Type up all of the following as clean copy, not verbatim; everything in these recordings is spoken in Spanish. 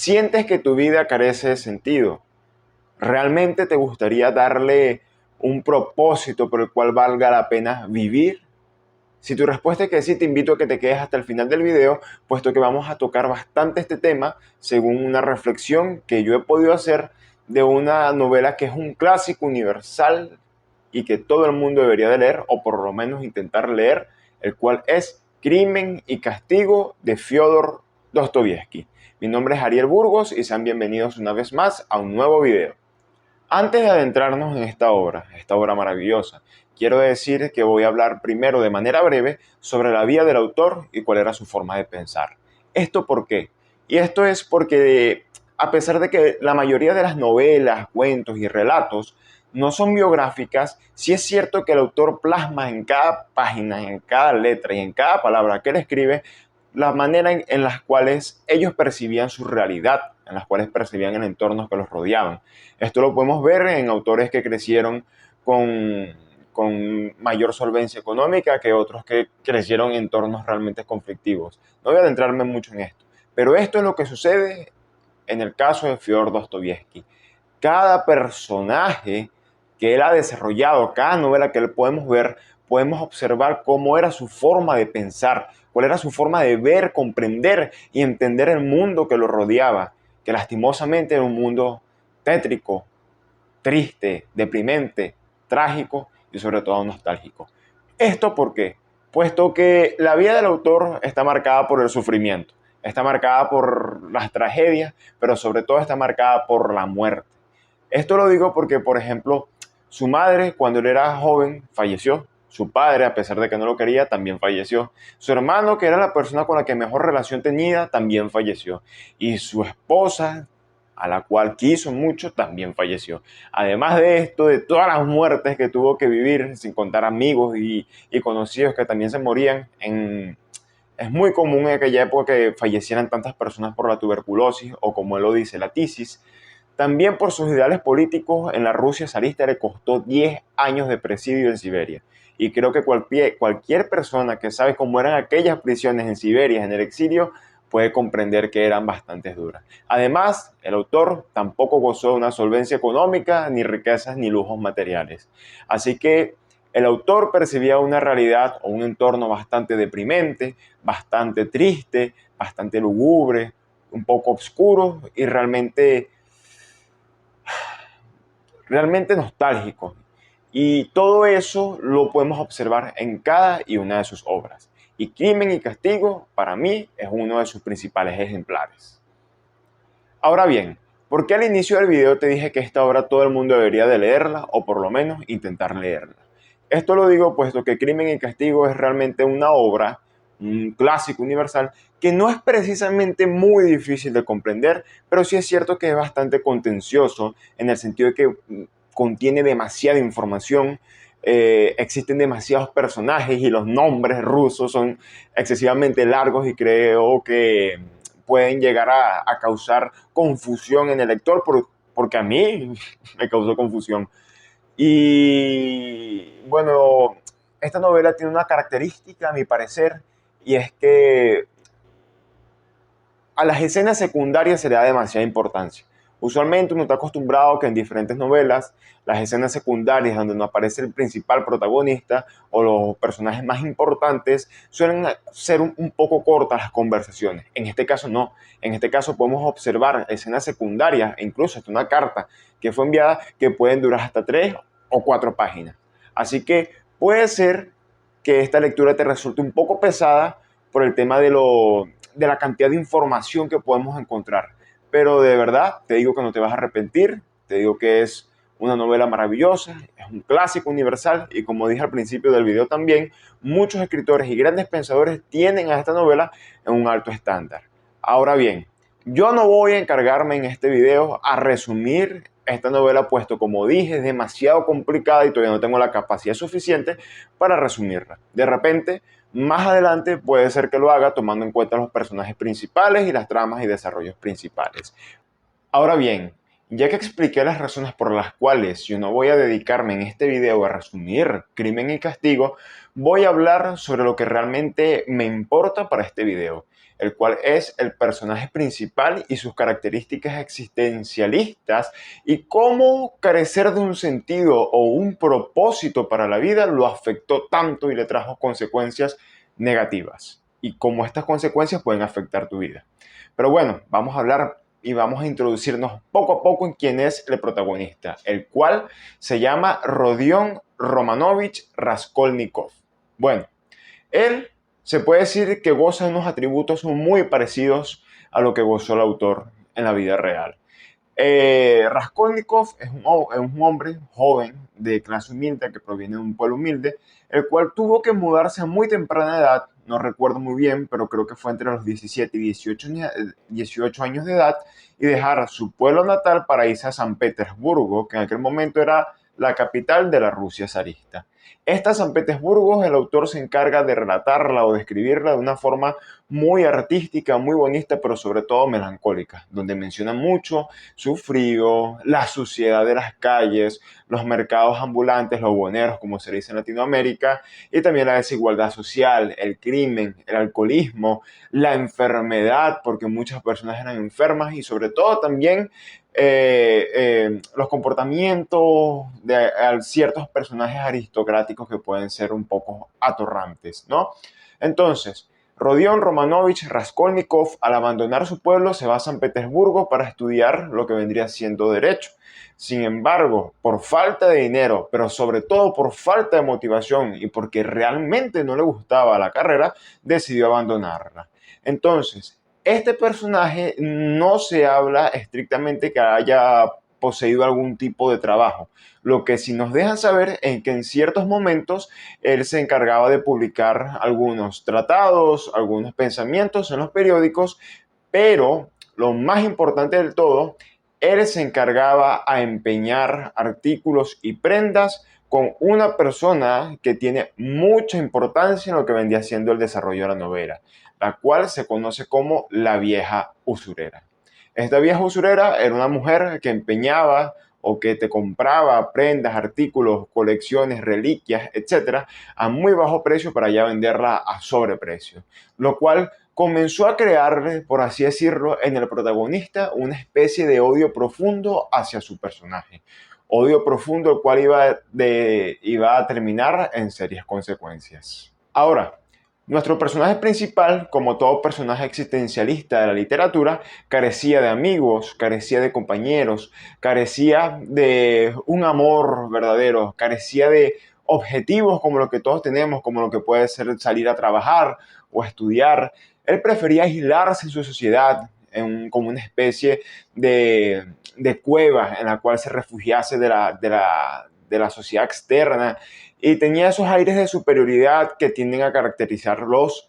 ¿Sientes que tu vida carece de sentido? ¿Realmente te gustaría darle un propósito por el cual valga la pena vivir? Si tu respuesta es que sí, te invito a que te quedes hasta el final del video, puesto que vamos a tocar bastante este tema según una reflexión que yo he podido hacer de una novela que es un clásico universal y que todo el mundo debería de leer, o por lo menos intentar leer, el cual es Crimen y Castigo de Fyodor Dostoyevsky. Mi nombre es Ariel Burgos y sean bienvenidos una vez más a un nuevo video. Antes de adentrarnos en esta obra maravillosa, quiero decir que voy a hablar primero de manera breve sobre la vida del autor y cuál era su forma de pensar. ¿Esto por qué? Y esto es porque a pesar de que la mayoría de las novelas, cuentos y relatos no son biográficas, sí es cierto que el autor plasma en cada página, en cada letra y en cada palabra que él escribe la manera en las cuales ellos percibían su realidad, en las cuales percibían el entorno que los rodeaban. Esto lo podemos ver en autores que crecieron con mayor solvencia económica que otros que crecieron en entornos realmente conflictivos. No voy a adentrarme mucho en esto, pero esto es lo que sucede en el caso de Fyodor Dostoyevsky. Cada personaje que él ha desarrollado, cada novela que él podemos ver, podemos observar cómo era su forma de pensar, cuál era su forma de ver, comprender y entender el mundo que lo rodeaba, que lastimosamente era un mundo tétrico, triste, deprimente, trágico y sobre todo nostálgico. ¿Esto por qué? Puesto que la vida del autor está marcada por el sufrimiento, está marcada por las tragedias, pero sobre todo está marcada por la muerte. Esto lo digo porque, por ejemplo, su madre cuando él era joven falleció. Su padre, a pesar de que no lo quería, también falleció. Su hermano, que era la persona con la que mejor relación tenía, también falleció. Y su esposa, a la cual quiso mucho, también falleció. Además de esto, de todas las muertes que tuvo que vivir, sin contar amigos y conocidos que también se morían, es muy común en aquella época que fallecieran tantas personas por la tuberculosis o, como él lo dice, la tisis. También por sus ideales políticos en la Rusia zarista le costó 10 años de presidio en Siberia. Y creo que cualquier persona que sabe cómo eran aquellas prisiones en Siberia, en el exilio, puede comprender que eran bastante duras. Además, el autor tampoco gozó de una solvencia económica, ni riquezas, ni lujos materiales. Así que el autor percibía una realidad o un entorno bastante deprimente, bastante triste, bastante lúgubre, un poco oscuro y realmente nostálgico. Y todo eso lo podemos observar en cada y una de sus obras. Y Crimen y Castigo, para mí, es uno de sus principales ejemplares. Ahora bien, ¿por qué al inicio del video te dije que esta obra todo el mundo debería de leerla o por lo menos intentar leerla? Esto lo digo puesto que Crimen y Castigo es realmente una obra, un clásico universal, que no es precisamente muy difícil de comprender, pero sí es cierto que es bastante contencioso en el sentido de que contiene demasiada información, existen demasiados personajes y los nombres rusos son excesivamente largos y creo que pueden llegar a causar confusión en el lector, porque a mí me causó confusión. Y bueno, esta novela tiene una característica, a mi parecer, y es que a las escenas secundarias se le da demasiada importancia. Usualmente uno está acostumbrado a que en diferentes novelas las escenas secundarias donde no aparece el principal protagonista o los personajes más importantes suelen ser un poco cortas las conversaciones. En este caso no. En este caso podemos observar escenas secundarias e incluso hasta una carta que fue enviada que pueden durar hasta 3 o 4 páginas. Así que puede ser que esta lectura te resulte un poco pesada por el tema de la cantidad de información que podemos encontrar. Pero de verdad, te digo que no te vas a arrepentir, te digo que es una novela maravillosa, es un clásico universal y como dije al principio del video también, muchos escritores y grandes pensadores tienen a esta novela en un alto estándar. Ahora bien, yo no voy a encargarme en este video a resumir esta novela, puesto como dije, es demasiado complicada y todavía no tengo la capacidad suficiente para resumirla. De repente, más adelante puede ser que lo haga tomando en cuenta los personajes principales y las tramas y desarrollos principales. Ahora bien, ya que expliqué las razones por las cuales yo no voy a dedicarme en este video a resumir Crimen y Castigo, voy a hablar sobre lo que realmente me importa para este video. el cual es el personaje principal y sus características existencialistas y cómo carecer de un sentido o un propósito para la vida lo afectó tanto y le trajo consecuencias negativas y cómo estas consecuencias pueden afectar tu vida. Pero bueno, vamos a hablar y vamos a introducirnos poco a poco en quién es el protagonista, el cual se llama Rodion Romanovich Raskolnikov. Bueno, él se puede decir que goza de unos atributos muy parecidos a lo que gozó el autor en la vida real. Raskolnikov es un hombre joven de clase humilde que proviene de un pueblo humilde, el cual tuvo que mudarse a muy temprana edad, no recuerdo muy bien, pero creo que fue entre los 17 y 18 años de edad, y dejar su pueblo natal para irse a San Petersburgo, que en aquel momento era la capital de la Rusia zarista. Esta San Petersburgo, el autor se encarga de relatarla o describirla de una forma muy artística, muy bonita, pero sobre todo melancólica, donde menciona mucho su frío, la suciedad de las calles, los mercados ambulantes, los boneros, como se dice en Latinoamérica, y también la desigualdad social, el crimen, el alcoholismo, la enfermedad, porque muchas personas eran enfermas, y sobre todo también los comportamientos de ciertos personajes aristocráticos que pueden ser un poco atorrantes, ¿no? Entonces, Rodion Romanovich Raskolnikov, al abandonar su pueblo, se va a San Petersburgo para estudiar lo que vendría siendo derecho. Sin embargo, por falta de dinero, pero sobre todo por falta de motivación y porque realmente no le gustaba la carrera, decidió abandonarla. Entonces, este personaje no se habla estrictamente que haya poseído algún tipo de trabajo. Lo que sí nos dejan saber es que en ciertos momentos él se encargaba de publicar algunos tratados, algunos pensamientos en los periódicos, pero lo más importante del todo, él se encargaba a empeñar artículos y prendas con una persona que tiene mucha importancia en lo que vendría siendo el desarrollo de la novela, la cual se conoce como la vieja usurera. Esta vieja usurera era una mujer que empeñaba o que te compraba prendas, artículos, colecciones, reliquias, etcétera, a muy bajo precio para ya venderla a sobreprecio, lo cual comenzó a crearle, por así decirlo, en el protagonista una especie de odio profundo hacia su personaje. Odio profundo el cual iba a terminar en serias consecuencias. Ahora, nuestro personaje principal, como todo personaje existencialista de la literatura, carecía de amigos, carecía de compañeros, carecía de un amor verdadero, carecía de objetivos como lo que todos tenemos, como lo que puede ser salir a trabajar o estudiar. Él prefería aislarse en su sociedad, como una especie de cueva en la cual se refugiase de la sociedad externa, y tenía esos aires de superioridad que tienden a caracterizar los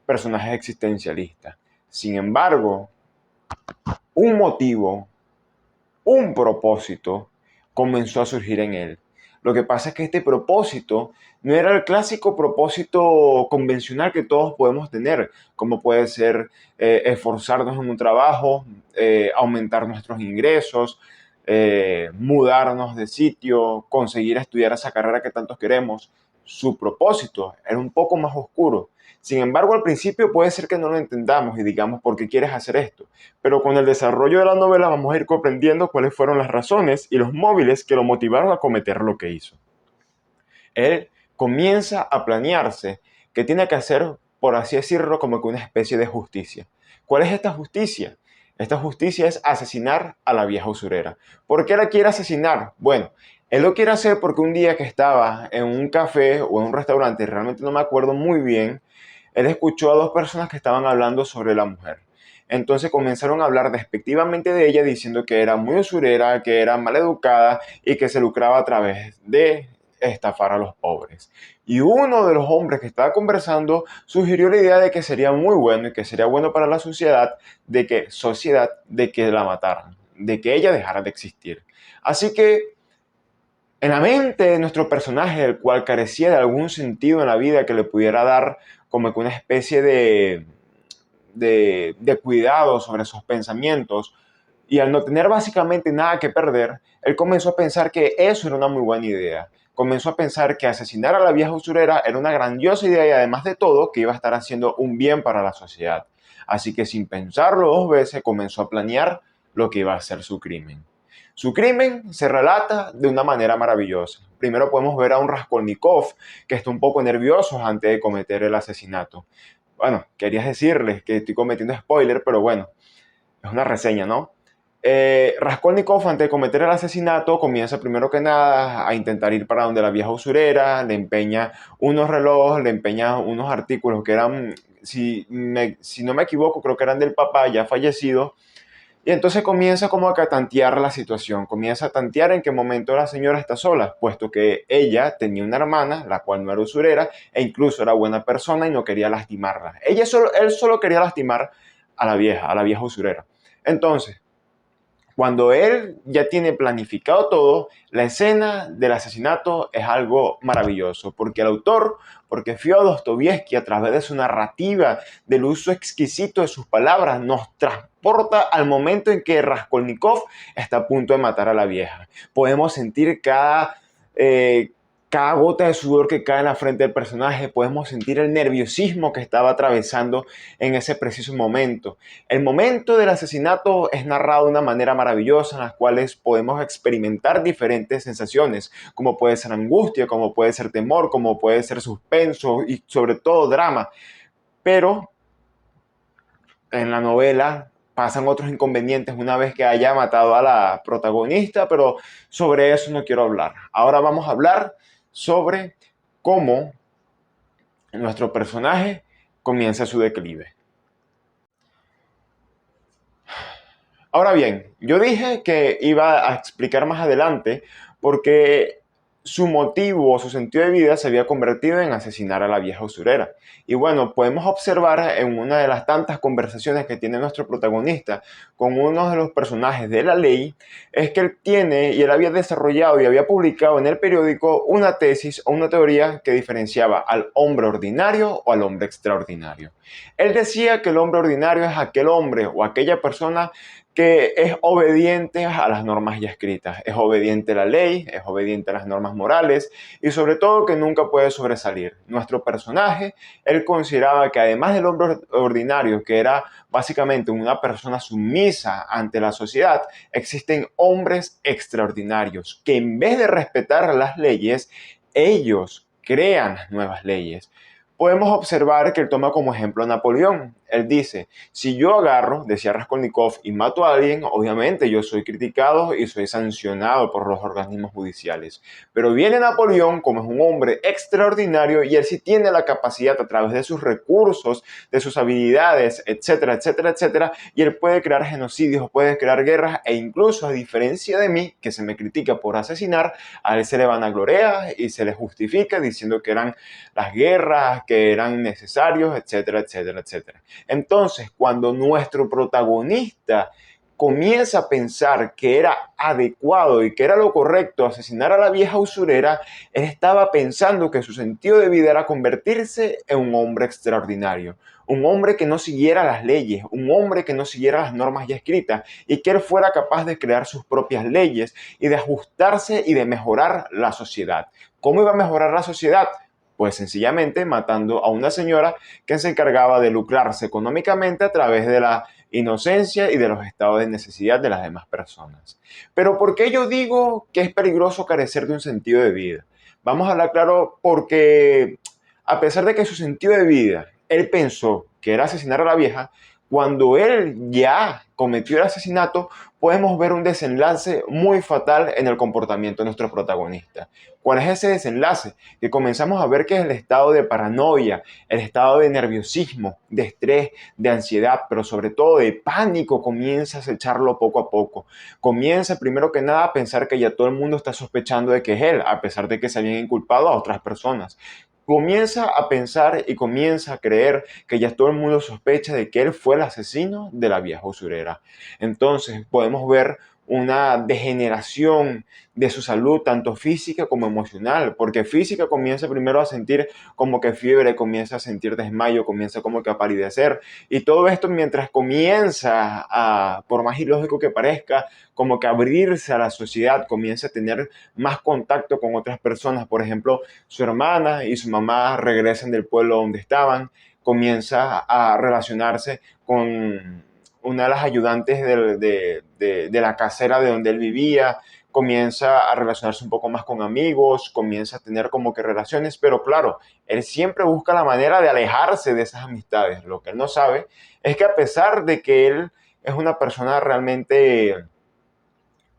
personajes existencialistas. Sin embargo, un motivo, un propósito comenzó a surgir en él. Lo que pasa es que este propósito no era el clásico propósito convencional que todos podemos tener, como puede ser esforzarnos en un trabajo, aumentar nuestros ingresos, mudarnos de sitio, conseguir estudiar esa carrera que tantos queremos. Su propósito era un poco más oscuro. Sin embargo, al principio puede ser que no lo entendamos y digamos por qué quieres hacer esto, pero con el desarrollo de la novela vamos a ir comprendiendo cuáles fueron las razones y los móviles que lo motivaron a cometer lo que hizo. Él comienza a planearse que tiene que hacer, por así decirlo, como que una especie de justicia. ¿Cuál es esta justicia? Esta justicia es asesinar a la vieja usurera. ¿Por qué la quiere asesinar? Bueno, él lo quiere hacer porque un día que estaba en un café o en un restaurante, realmente no me acuerdo muy bien, él escuchó a dos personas que estaban hablando sobre la mujer. Entonces comenzaron a hablar despectivamente de ella, diciendo que era muy usurera, que era maleducada y que se lucraba a través de estafar a los pobres. Y uno de los hombres que estaba conversando sugirió la idea de que sería muy bueno y que sería bueno para la sociedad de que la mataran, de que ella dejara de existir. Así que en la mente de nuestro personaje, el cual carecía de algún sentido en la vida que le pudiera dar como que una especie de cuidado sobre esos pensamientos, y al no tener básicamente nada que perder, él comenzó a pensar que eso era una muy buena idea. Comenzó a pensar que asesinar a la vieja usurera era una grandiosa idea y además de todo que iba a estar haciendo un bien para la sociedad. así que sin pensarlo dos veces comenzó a planear lo que iba a ser su crimen. Su crimen se relata de una manera maravillosa. Primero podemos ver a un Raskolnikov que está un poco nervioso antes de cometer el asesinato. Bueno, quería decirles que estoy cometiendo spoiler, pero bueno, es una reseña, ¿no? Raskolnikov, antes de cometer el asesinato, comienza primero que nada a intentar ir para donde la vieja usurera, le empeña unos relojes, le empeña unos artículos que eran, si no me equivoco, creo que eran del papá ya fallecido. Y entonces comienza como a tantear la situación, comienza a tantear en qué momento la señora está sola, puesto que ella tenía una hermana, la cual no era usurera, e incluso era buena persona y no quería lastimarla. Él solo quería lastimar a la vieja usurera. Entonces, cuando él ya tiene planificado todo, la escena del asesinato es algo maravilloso, porque el autor, porque Fyodor Dostoyevsky, a través de su narrativa, del uso exquisito de sus palabras, nos transporta al momento en que Raskolnikov está a punto de matar a la vieja. Podemos sentir cada gota de sudor que cae en la frente del personaje, podemos sentir el nerviosismo que estaba atravesando en ese preciso momento. El momento del asesinato es narrado de una manera maravillosa en las cuales podemos experimentar diferentes sensaciones, como puede ser angustia, como puede ser temor, como puede ser suspenso y sobre todo drama. Pero en la novela pasan otros inconvenientes una vez que haya matado a la protagonista, pero sobre eso no quiero hablar. Ahora vamos a hablar sobre cómo nuestro personaje comienza su declive. Ahora bien, yo dije que iba a explicar más adelante porque su motivo o su sentido de vida se había convertido en asesinar a la vieja usurera. Y bueno, podemos observar en una de las tantas conversaciones que tiene nuestro protagonista con uno de los personajes de la ley, es que él había desarrollado y había publicado en el periódico una tesis o una teoría que diferenciaba al hombre ordinario o al hombre extraordinario. Él decía que el hombre ordinario es aquel hombre o aquella persona que es obediente a las normas ya escritas, es obediente a la ley, es obediente a las normas morales y sobre todo que nunca puede sobresalir. Nuestro personaje, él consideraba que además del hombre ordinario, que era básicamente una persona sumisa ante la sociedad, existen hombres extraordinarios que en vez de respetar las leyes, ellos crean nuevas leyes. Podemos observar que él toma como ejemplo a Napoleón. Él dice, si yo agarro, decía Raskolnikov, y mato a alguien, obviamente yo soy criticado y soy sancionado por los organismos judiciales. Pero viene Napoleón, como es un hombre extraordinario, y él sí tiene la capacidad a través de sus recursos, de sus habilidades, etcétera, etcétera, etcétera, y él puede crear genocidios, puede crear guerras, e incluso a diferencia de mí, que se me critica por asesinar, a él se le vanagloria y se le justifica diciendo que eran las guerras, que eran necesarios, etcétera, etcétera, etcétera. Entonces, cuando nuestro protagonista comienza a pensar que era adecuado y que era lo correcto asesinar a la vieja usurera, él estaba pensando que su sentido de vida era convertirse en un hombre extraordinario, un hombre que no siguiera las leyes, un hombre que no siguiera las normas ya escritas y que él fuera capaz de crear sus propias leyes y de ajustarse y de mejorar la sociedad. ¿Cómo iba a mejorar la sociedad? Pues sencillamente matando a una señora que se encargaba de lucrarse económicamente a través de la inocencia y de los estados de necesidad de las demás personas. Pero ¿por qué yo digo que es peligroso carecer de un sentido de vida? Vamos a hablar claro porque a pesar de que su sentido de vida, él pensó que era asesinar a la vieja, cuando él ya cometió el asesinato, podemos ver un desenlace muy fatal en el comportamiento de nuestro protagonista. ¿Cuál es ese desenlace? Que comenzamos a ver que es el estado de paranoia, el estado de nerviosismo, de estrés, de ansiedad, pero sobre todo de pánico comienza a acecharlo poco a poco. Comienza primero que nada a pensar que ya todo el mundo está sospechando de que es él, a pesar de que se habían inculpado a otras personas. Comienza a pensar y comienza a creer que ya todo el mundo sospecha de que él fue el asesino de la vieja usurera. Entonces podemos ver una degeneración de su salud, tanto física como emocional, porque física comienza primero a sentir como que fiebre, comienza a sentir desmayo, comienza como que a palidecer, y todo esto mientras comienza a, por más ilógico que parezca, como que abrirse a la sociedad, comienza a tener más contacto con otras personas. Por ejemplo, su hermana y su mamá regresan del pueblo donde estaban, comienza a relacionarse con una de las ayudantes de la casera de donde él vivía, comienza a relacionarse un poco más con amigos, comienza a tener como que relaciones, pero claro, él siempre busca la manera de alejarse de esas amistades. Lo que él no sabe es que a pesar de que él es una persona realmente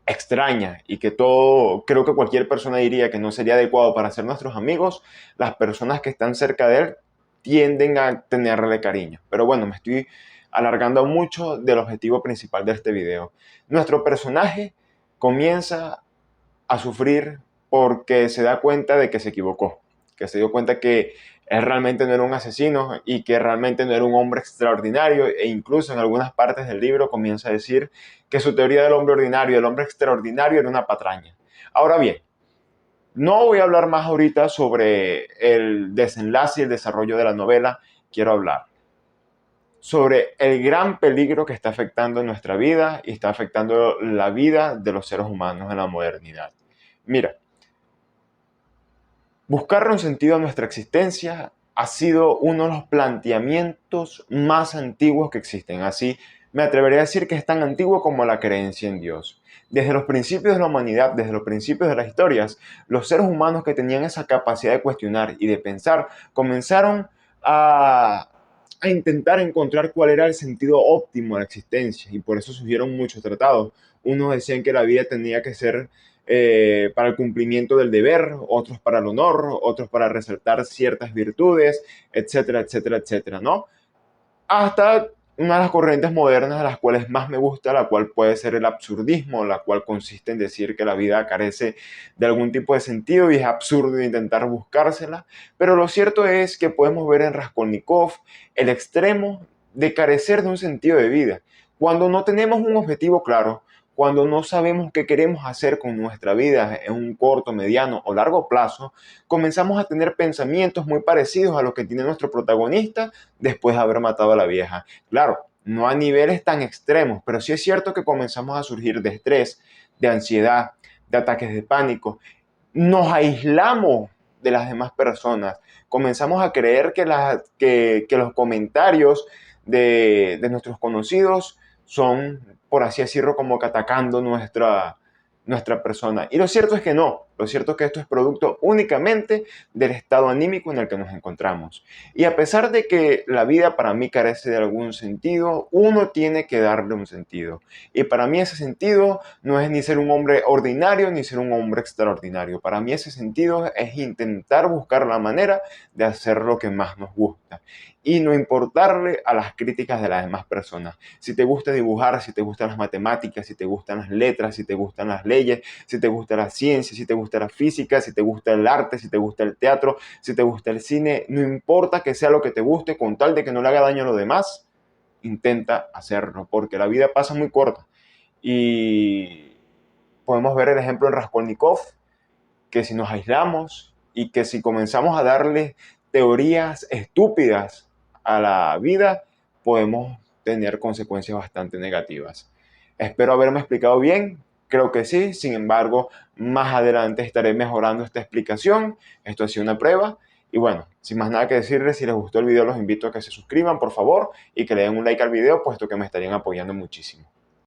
extraña y que todo, creo que cualquier persona diría que no sería adecuado para ser nuestros amigos, las personas que están cerca de él tienden a tenerle cariño. Pero bueno, me estoy alargando mucho del objetivo principal de este video. Nuestro personaje comienza a sufrir porque se da cuenta de que se equivocó, que se dio cuenta que él realmente no era un asesino y que realmente no era un hombre extraordinario, e incluso en algunas partes del libro comienza a decir que su teoría del hombre ordinario y del hombre extraordinario era una patraña. Ahora bien, no voy a hablar más ahorita sobre el desenlace y el desarrollo de la novela, quiero hablar sobre el gran peligro que está afectando nuestra vida y está afectando la vida de los seres humanos en la modernidad. Mira, buscarle un sentido a nuestra existencia ha sido uno de los planteamientos más antiguos que existen. Así me atrevería a decir que es tan antiguo como la creencia en Dios. Desde los principios de la humanidad, desde los principios de las historias, los seres humanos que tenían esa capacidad de cuestionar y de pensar comenzaron a intentar encontrar cuál era el sentido óptimo de la existencia, y por eso surgieron muchos tratados. Unos decían que la vida tenía que ser para el cumplimiento del deber, otros para el honor, otros para resaltar ciertas virtudes, etcétera, etcétera, etcétera, ¿no? Hasta una de las corrientes modernas de las cuales más me gusta, la cual puede ser el absurdismo, la cual consiste en decir que la vida carece de algún tipo de sentido y es absurdo intentar buscársela, pero lo cierto es que podemos ver en Raskolnikov el extremo de carecer de un sentido de vida. Cuando no tenemos un objetivo claro, cuando no sabemos qué queremos hacer con nuestra vida en un corto, mediano o largo plazo, comenzamos a tener pensamientos muy parecidos a los que tiene nuestro protagonista después de haber matado a la vieja. Claro, no a niveles tan extremos, pero sí es cierto que comenzamos a surgir de estrés, de ansiedad, de ataques de pánico. Nos aislamos de las demás personas. Comenzamos a creer que los comentarios de nuestros conocidos son, por así decirlo, como que atacando nuestra persona. Y lo cierto es que no. Lo cierto es que esto es producto únicamente del estado anímico en el que nos encontramos. Y a pesar de que la vida para mí carece de algún sentido, uno tiene que darle un sentido. Y para mí ese sentido no es ni ser un hombre ordinario ni ser un hombre extraordinario. Para mí ese sentido es intentar buscar la manera de hacer lo que más nos gusta y no importarle a las críticas de las demás personas. Si te gusta dibujar, si te gustan las matemáticas, si te gustan las letras, si te gustan las leyes, si te gusta la ciencia, si te gusta la física, si te gusta el arte, si te gusta el teatro, si te gusta el cine, no importa que sea lo que te guste, con tal de que no le haga daño a los demás, intenta hacerlo, porque la vida pasa muy corta. Y podemos ver el ejemplo en Raskolnikov, que si nos aislamos y que si comenzamos a darle teorías estúpidas a la vida, podemos tener consecuencias bastante negativas. Espero haberme explicado bien, creo que sí, sin embargo, más adelante estaré mejorando esta explicación. Esto ha sido una prueba. Y bueno, sin más nada que decirles, si les gustó el video los invito a que se suscriban, por favor, y que le den un like al video, puesto que me estarían apoyando muchísimo.